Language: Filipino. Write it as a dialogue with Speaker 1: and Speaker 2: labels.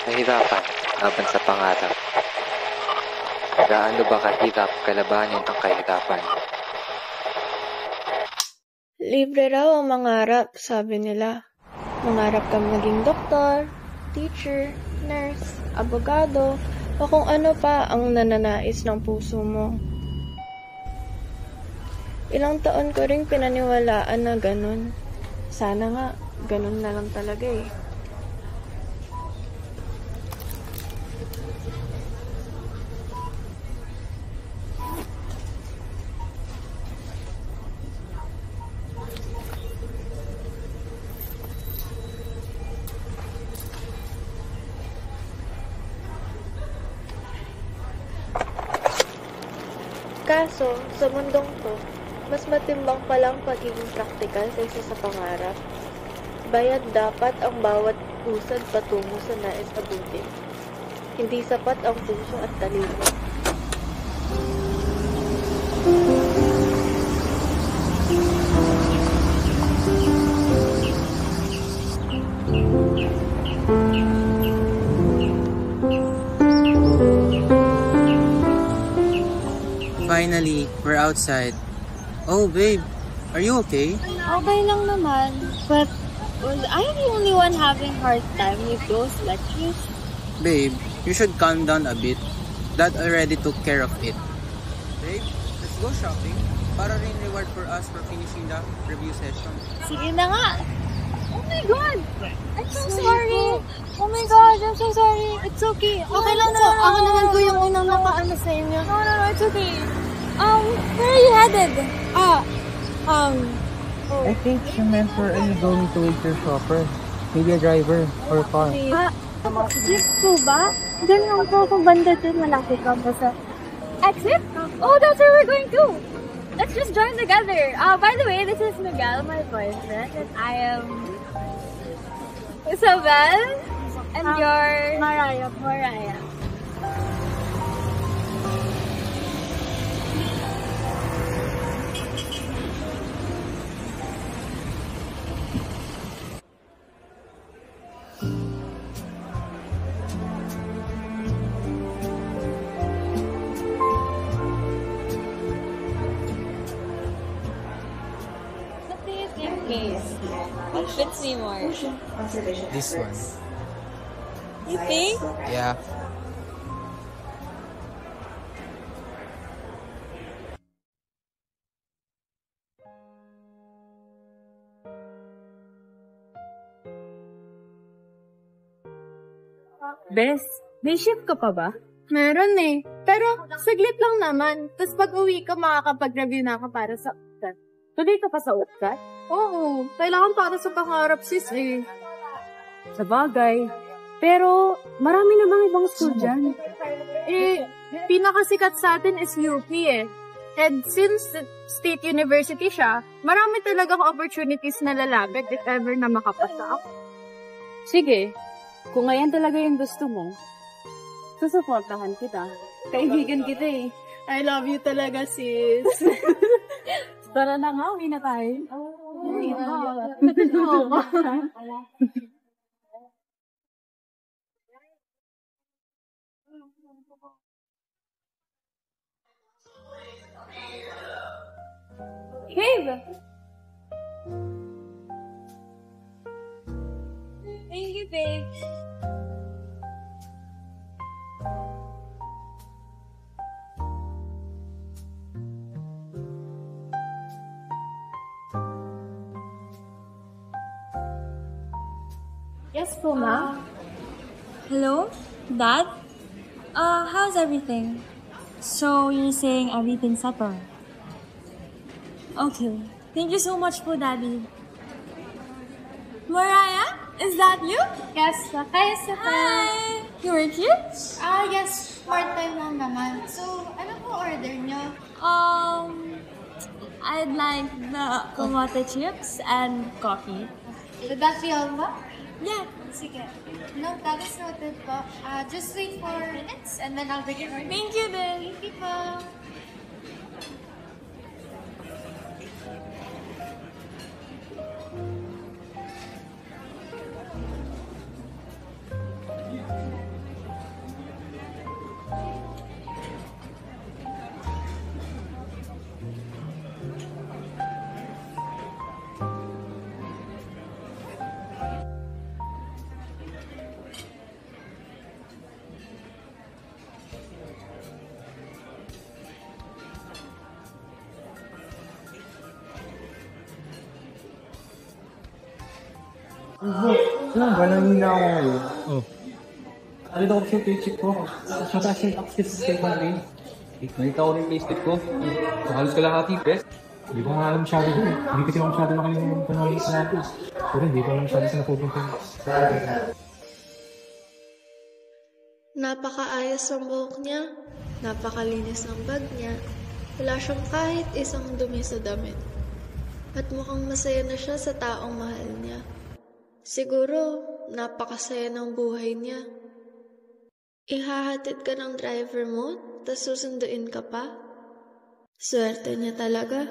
Speaker 1: Kahirapan laban sa pangarap. Gaano ba kahirap kalabanin ang kahirapan?
Speaker 2: Libre raw ang mangarap, sabi nila. Mangarap kang maging doktor, teacher, nurse, abogado, o kung ano pa ang nananais ng puso mo. Ilang taon ko ring pinaniwalaan na ganun. Sana nga, ganun na lang talaga eh. Kaso, sa mundong to, mas matimbang palang pagiging praktikal kaysa sa pangarap. Bayad dapat ang bawat pusad patungo sa nais abutin. Hindi sapat ang puso at talino.
Speaker 3: Finally, we're outside. Oh, babe, are you okay?
Speaker 4: Okay lang naman. But, was I the only one having hard time with those lectures?
Speaker 3: Babe, you should calm down a bit. Dad already took care of it. Babe, let's go shopping. Para rin reward for us for finishing the review session.
Speaker 4: Sige na nga. Oh my God! I'm so sorry! Oh my God, I'm so sorry! It's okay. Okay lang to. Ako naman po yung unang nakaano sa inyo. No, it's okay. Where are you headed?
Speaker 5: I think she meant for are you going to wait your shopper? Maybe a driver or a car.
Speaker 4: Jeep po ba? Diyan lang po kung banda dun malapit lang po sa exit? Oh, that's where we're going to! Let's just join together. By the way, this is Miguel, my boyfriend, and I am Isabel, and you're Mariah. What do you think, Case? What fits me more?
Speaker 3: This one.
Speaker 4: You think?
Speaker 3: Yeah.
Speaker 6: Bes, may shift ka pa ba?
Speaker 2: Meron eh. Pero, saglit lang naman. Tapos pag uwi ka, makakapag-review na ka para sa UTCAT.
Speaker 6: Tuloy ka pa sa UTCAT?
Speaker 2: Oo, kailangan para sa pangarap sis eh.
Speaker 6: Sa bagay. Pero, marami namang ibang school dyan.
Speaker 2: Eh, pinakasikat sa atin is UP eh. And since state university siya, marami talagang opportunities na lalapit if ever na makapasa ako.
Speaker 6: Sige, kung ngayon talaga yung gusto mo, susuportahan kita. Kaibigan kita eh.
Speaker 2: I love you talaga sis.
Speaker 6: Tara na nga, uwi na tayo.
Speaker 4: Babe! Thank you, babe.
Speaker 2: Yes po, ma'am.
Speaker 4: Hello? Dad? How's everything? So, you're saying everything's settled? Okay. Thank you so much po, Daddy. Mariah? Is that you?
Speaker 2: Yes, hi,
Speaker 4: Hi! You were cute?
Speaker 2: Yes, part-time lang naman. So, ano po order nyo?
Speaker 4: I'd like the kamote chips and coffee.
Speaker 2: Would that be all ba?
Speaker 4: Yeah.
Speaker 2: Sige. No, that is noted po. Just wait for minutes and then I'll bring it.
Speaker 4: Thank you, then.
Speaker 2: Thank you po.
Speaker 5: Walang nila ako ngayon.
Speaker 7: Oh.
Speaker 5: Ano daw kasi yung check ko? Sa taas yung access sa secondary. Nakita ko rin yung payslip ko. So, halos kalahati, best. Hindi ko nga alam masyado doon. Hindi kasi ako masyado na kayo yung panahon sa natin. Pero hindi ko alam masyado sa napupunta.
Speaker 2: Napakaayos ang buhok niya, napakalinis ang bag niya, wala siyang kahit isang dumi sa damit. At mukhang masaya na siya sa taong mahal niya. Siguro, napakasaya ng buhay niya. Ihahatid ka ng driver mo, tas susunduin ka pa? Swerte niya talaga.